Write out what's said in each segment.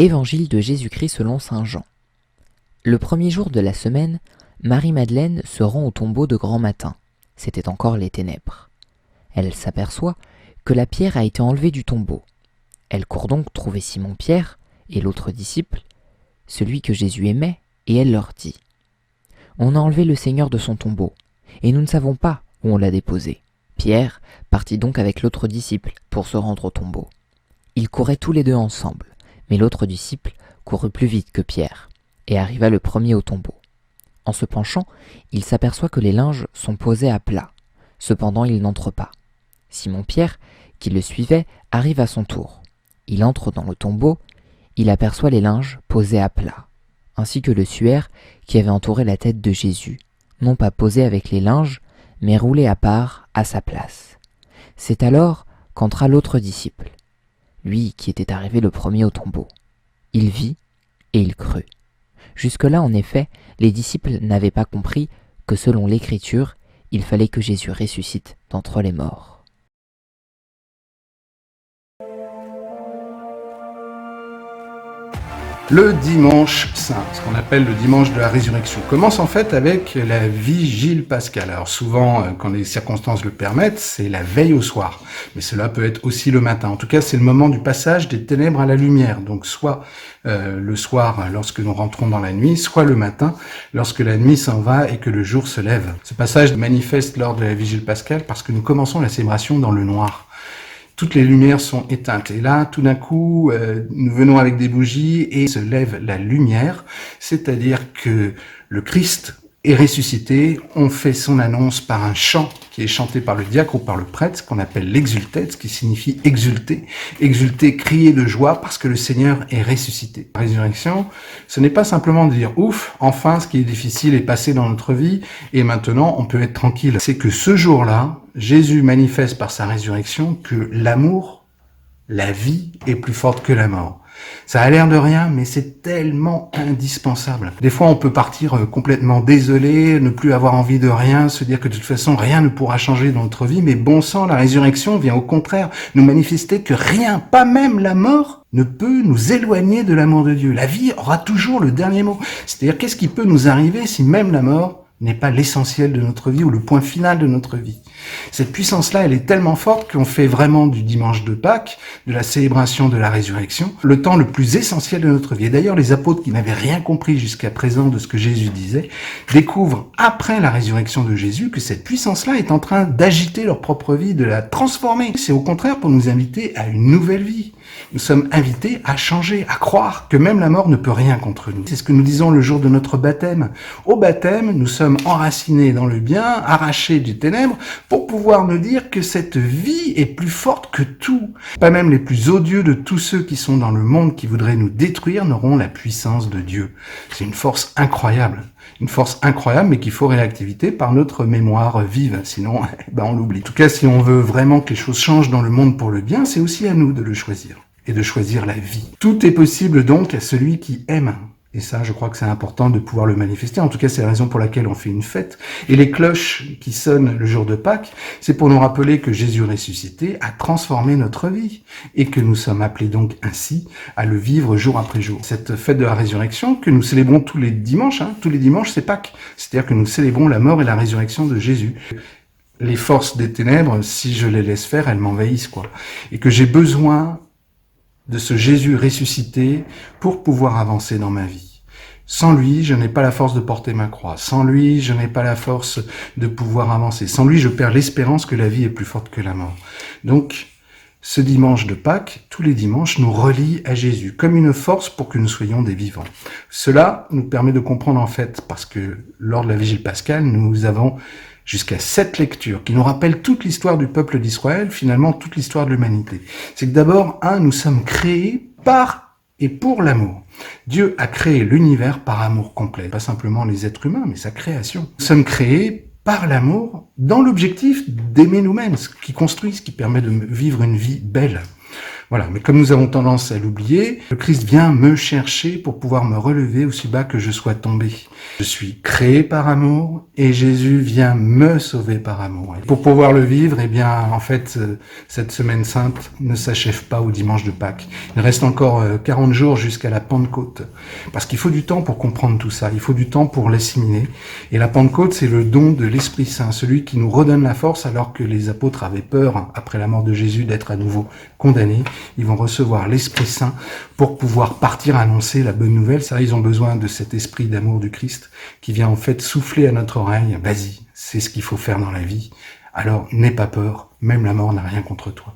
Évangile de Jésus-Christ selon saint Jean. Le premier jour de la semaine, Marie-Madeleine se rend au tombeau de grand matin. C'était encore les ténèbres. Elle s'aperçoit que la pierre a été enlevée du tombeau. Elle court donc trouver Simon-Pierre et l'autre disciple, celui que Jésus aimait, et elle leur dit : « On a enlevé le Seigneur de son tombeau, et nous ne savons pas où on l'a déposé. » Pierre partit donc avec l'autre disciple pour se rendre au tombeau. Ils couraient tous les deux ensemble, mais l'autre disciple courut plus vite que Pierre, et arriva le premier au tombeau. En se penchant, il s'aperçoit que les linges sont posés à plat. Cependant, il n'entre pas. Simon-Pierre, qui le suivait, arrive à son tour. Il entre dans le tombeau, il aperçoit les linges posés à plat, ainsi que le suaire qui avait entouré la tête de Jésus, non pas posé avec les linges, mais roulé à part à sa place. C'est alors qu'entra l'autre disciple, lui qui était arrivé le premier au tombeau. Il vit et il crut. Jusque-là, en effet, les disciples n'avaient pas compris que selon l'Écriture, il fallait que Jésus ressuscite d'entre les morts. Le dimanche saint, ce qu'on appelle le dimanche de la résurrection, commence en fait avec la vigile pascale. Alors souvent, quand les circonstances le permettent, c'est la veille au soir, mais cela peut être aussi le matin. En tout cas, c'est le moment du passage des ténèbres à la lumière, donc soit le soir lorsque nous rentrons dans la nuit, soit le matin lorsque la nuit s'en va et que le jour se lève. Ce passage manifeste lors de la vigile pascale parce que nous commençons la célébration dans le noir. Toutes les lumières sont éteintes. Et là, tout d'un coup, nous venons avec des bougies et se lève la lumière, c'est-à-dire que le Christ est ressuscité. On fait son annonce par un chant qui est chanté par le diacre ou par le prêtre, ce qu'on appelle l'exultet, ce qui signifie exulter. Exulter, crier de joie parce que le Seigneur est ressuscité. La résurrection, ce n'est pas simplement de dire « ouf, enfin, ce qui est difficile est passé dans notre vie et maintenant on peut être tranquille ». C'est que ce jour-là, Jésus manifeste par sa résurrection que l'amour, la vie est plus forte que la mort. Ça a l'air de rien, mais c'est tellement indispensable. Des fois, on peut partir complètement désolé, ne plus avoir envie de rien, se dire que de toute façon, rien ne pourra changer dans notre vie. Mais bon sang, la résurrection vient au contraire nous manifester que rien, pas même la mort, ne peut nous éloigner de l'amour de Dieu. La vie aura toujours le dernier mot. C'est-à-dire, qu'est-ce qui peut nous arriver si même la mort n'est pas l'essentiel de notre vie ou le point final de notre vie. Cette puissance-là, elle est tellement forte qu'on fait vraiment du dimanche de Pâques, de la célébration de la résurrection, le temps le plus essentiel de notre vie. Et d'ailleurs, les apôtres qui n'avaient rien compris jusqu'à présent de ce que Jésus disait, découvrent après la résurrection de Jésus que cette puissance-là est en train d'agiter leur propre vie, de la transformer. C'est au contraire pour nous inviter à une nouvelle vie. Nous sommes invités à changer, à croire que même la mort ne peut rien contre nous. C'est ce que nous disons le jour de notre baptême. Au baptême, nous sommes enracinés dans le bien, arrachés des ténèbres, pour pouvoir nous dire que cette vie est plus forte que tout. Pas même les plus odieux de tous ceux qui sont dans le monde qui voudraient nous détruire n'auront la puissance de Dieu. C'est une force incroyable. Une force incroyable, mais qu'il faut réactiver par notre mémoire vive. Sinon, on l'oublie. En tout cas, si on veut vraiment que les choses changent dans le monde pour le bien, c'est aussi à nous de le choisir. Et de choisir la vie. Tout est possible donc à celui qui aime. Et ça, je crois que c'est important de pouvoir le manifester. En tout cas, c'est la raison pour laquelle on fait une fête. Et les cloches qui sonnent le jour de Pâques, c'est pour nous rappeler que Jésus ressuscité a transformé notre vie. Et que nous sommes appelés donc ainsi à le vivre jour après jour. Cette fête de la résurrection que nous célébrons tous les dimanches, tous les dimanches, c'est Pâques. C'est-à-dire que nous célébrons la mort et la résurrection de Jésus. Les forces des ténèbres, si je les laisse faire, elles m'envahissent, quoi. Et que j'ai besoin de ce Jésus ressuscité pour pouvoir avancer dans ma vie. Sans lui, je n'ai pas la force de porter ma croix. Sans lui, je n'ai pas la force de pouvoir avancer. Sans lui, je perds l'espérance que la vie est plus forte que la mort. Donc, ce dimanche de Pâques, tous les dimanches, nous relie à Jésus, comme une force pour que nous soyons des vivants. Cela nous permet de comprendre en fait, parce que lors de la vigile pascale, nous avons jusqu'à 7 lectures qui nous rappellent toute l'histoire du peuple d'Israël, finalement toute l'histoire de l'humanité. C'est que d'abord, nous sommes créés par et pour l'amour. Dieu a créé l'univers par amour complet, pas simplement les êtres humains, mais sa création. Nous sommes créés par l'amour dans l'objectif d'aimer nous-mêmes, ce qui construit, ce qui permet de vivre une vie belle. Voilà, mais comme nous avons tendance à l'oublier, le Christ vient me chercher pour pouvoir me relever aussi bas que je sois tombé. Je suis créé par amour et Jésus vient me sauver par amour. Et pour pouvoir le vivre, eh bien, en fait, cette semaine sainte ne s'achève pas au dimanche de Pâques. Il reste encore 40 jours jusqu'à la Pentecôte. Parce qu'il faut du temps pour comprendre tout ça. Il faut du temps pour l'assimiler. Et la Pentecôte, c'est le don de l'Esprit Saint, celui qui nous redonne la force alors que les apôtres avaient peur, après la mort de Jésus, d'être à nouveau condamnés. Ils vont recevoir l'Esprit Saint pour pouvoir partir annoncer la bonne nouvelle. Ça, ils ont besoin de cet esprit d'amour du Christ qui vient en fait souffler à notre oreille. Vas-y, c'est ce qu'il faut faire dans la vie. Alors, n'aie pas peur, même la mort n'a rien contre toi.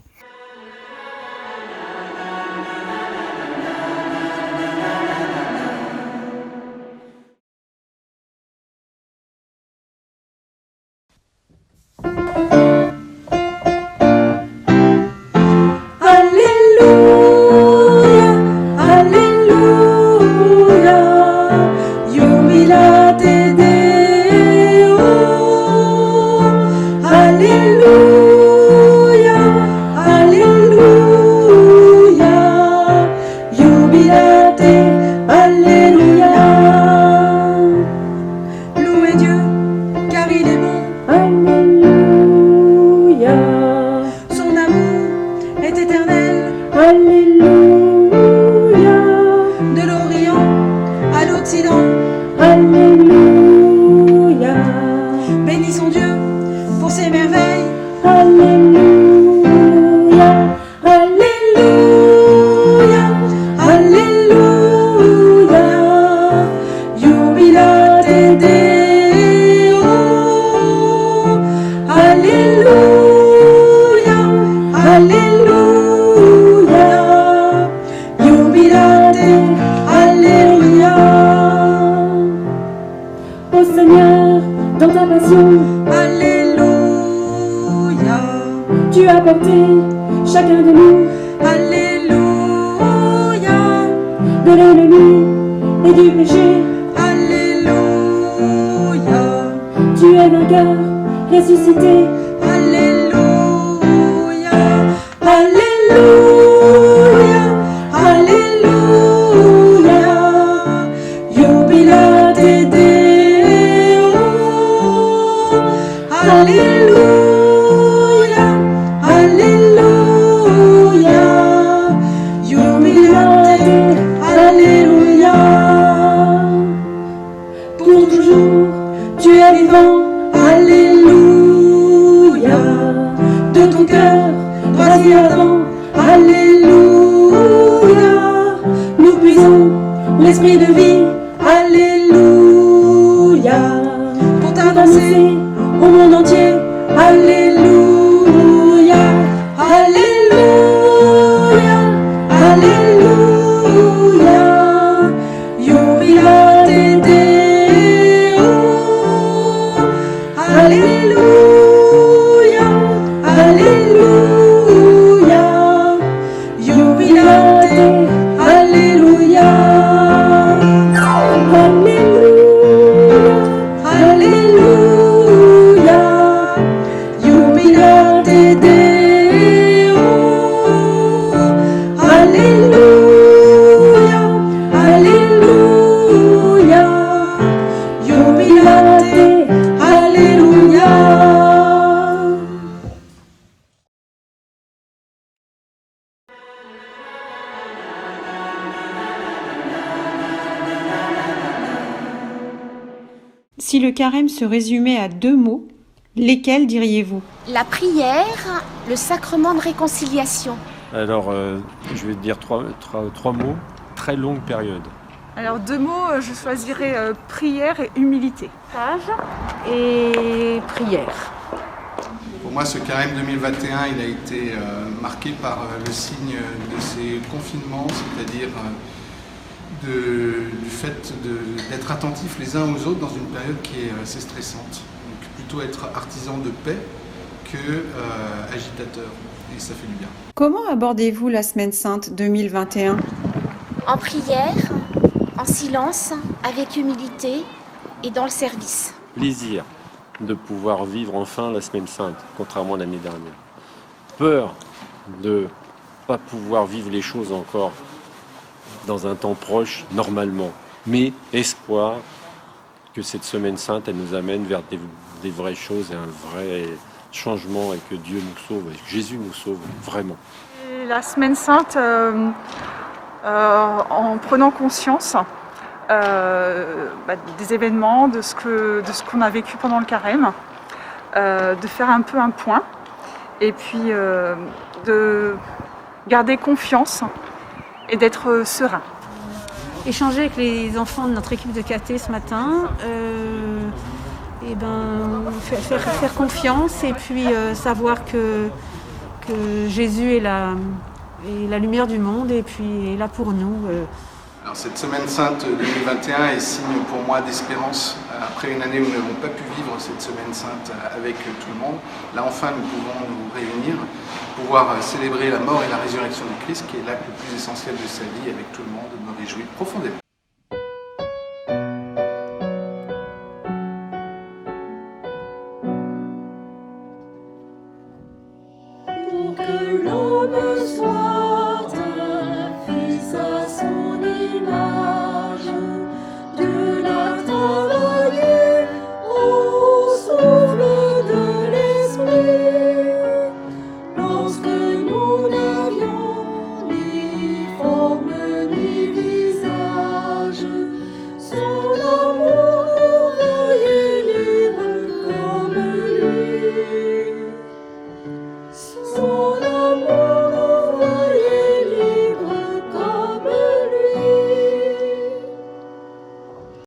Si le carême se résumait à 2 mots, lesquels diriez-vous ? La prière, le sacrement de réconciliation. Alors, je vais te dire trois mots, très longue période. Alors 2 mots, je choisirais prière et humilité. Sage et prière. Pour moi, ce carême 2021, il a été marqué par le signe de ces confinements, c'est-à-dire du fait d'être attentifs les uns aux autres dans une période qui est assez stressante. Donc plutôt être artisan de paix que agitateur, et ça fait du bien. Comment abordez-vous la Semaine Sainte 2021 ? En prière, en silence, avec humilité et dans le service. Plaisir de pouvoir vivre enfin la Semaine Sainte, contrairement à l'année dernière. Peur de pas pouvoir vivre les choses encore dans un temps proche, normalement. Mais espoir que cette semaine sainte, elle nous amène vers des vraies choses et un vrai changement et que Dieu nous sauve, et que Jésus nous sauve vraiment. Et la semaine sainte, en prenant conscience des événements, de ce qu'on a vécu pendant le carême, de faire un peu un point et puis de garder confiance et d'être serein. Échanger avec les enfants de notre équipe de caté ce matin, faire confiance et puis savoir que Jésus est la lumière du monde et puis est là pour nous. Alors cette semaine sainte 2021 est signe pour moi d'espérance. Après une année où nous n'avons pas pu vivre cette semaine sainte avec tout le monde, là enfin nous pouvons nous réunir, pouvoir célébrer la mort et la résurrection du Christ, qui est l'acte le plus essentiel de sa vie avec tout le monde, me réjouit profondément.